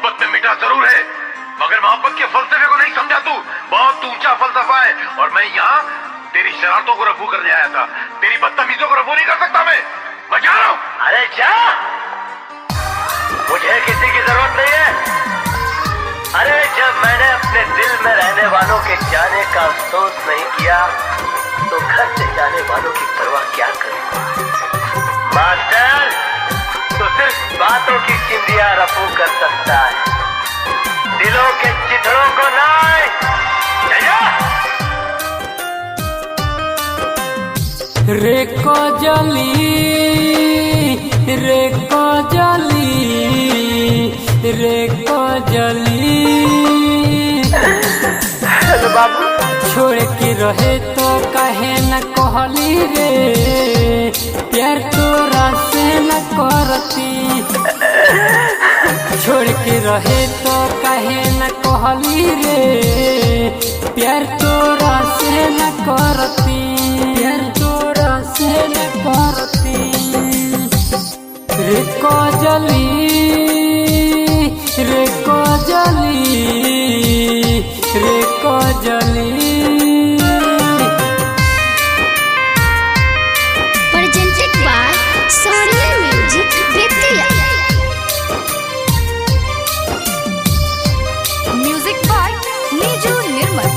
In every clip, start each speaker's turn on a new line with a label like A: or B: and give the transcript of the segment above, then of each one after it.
A: मोहब्बत में मीठा जरूर है, मगर मोहब्बत के फलसफे को नहीं समझा तू। बहुत ऊंचा फलसफा है और मैं यहाँ तेरी शरारतों को रफू करने आया था। तेरी बदतमीजों को रफू नहीं कर सकता मैं जा रहा हूँ।
B: अरे जा, मुझे किसी की जरूरत नहीं है। अरे जब मैंने अपने दिल में रहने वालों के जाने का अफसोस नहीं किया तो घर से जाने वालों की परवाह क्या करूं। मास्टर तो सिर्फ बातों की चिंदियां रफू कर सकता है, दिलों के चिथड़ों को नहीं।
C: रे कजली रे कजली रे कजली,
B: हेलो बाबू।
C: छोड़ के रहे तो कहे न कहली रे, प्यार तोरा से न करती। छोड़ के रहे तो कहे न कहली रे, प्यार तोरा से न करती। प्यार तोरा से न करती। रे कजली रे कजली रे कजली।
D: Presented by Sonia Music Vidya. Music by Niju Nirmal.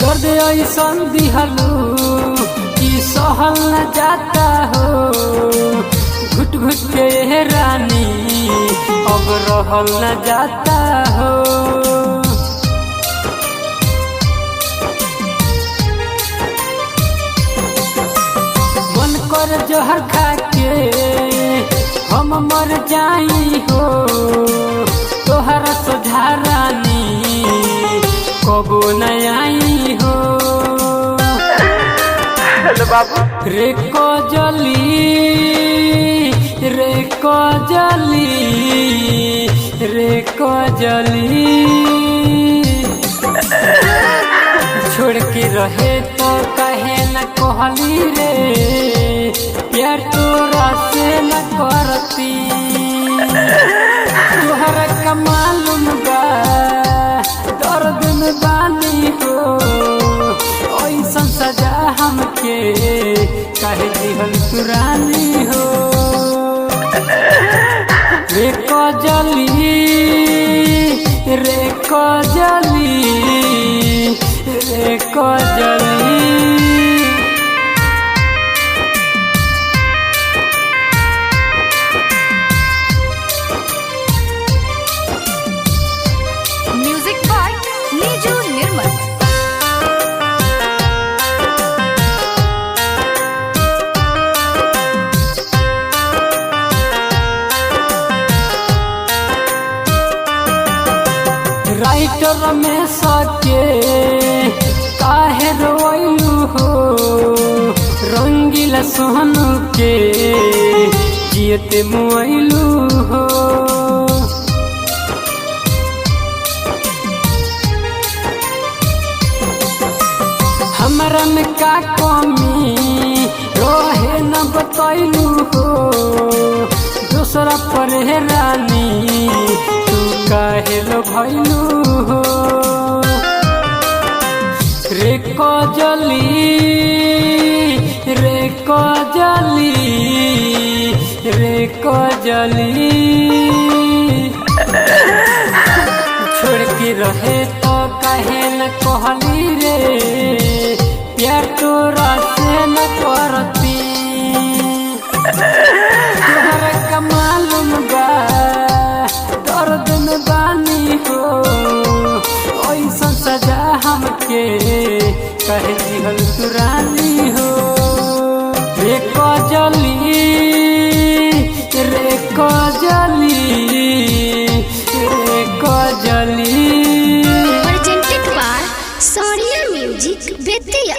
C: दर्द ऐसन दिहलू कि सहल न जाता हो, घुट घुट के रानी अब रहल न जाता हो। मन कर जहर खा के हम मर जाई हो, तोहरा सोझा रानी कबो न आई हो।
B: हेलो बाबू।
C: रे कजली रे कजली रे कजली, छोड़ के रहे तो कहे न कहली रे, प्यार तोरा से न करती। तोहरा का मालूम बा दर्द में बानी हो, ऐसन सजा हमके काहे दिहल पुरानी हो। रे कजली रे कजली रे कजली।
D: Music by Niju Nirmal.
C: Writer में सके काहे रोइलू हो, रंगीला सोहनू के जियते मुइलू हो। हमरा में का कमी रहे न बतैलू हो, दूसरा पर है रानी तू काहे लो भैलू हो। रे कजली रे कजली रे कजली, छोड़ के रहे तो कहे न कहली रे, प्यार तोरा से न करती। तोहरा का मालूम बा दर्द में बानी हो, ऐसन सजा हमके कहे दिहल पुरानी हो। रे कजली रे कजली रे कजली।
D: Presented by Sonia Music Vidya.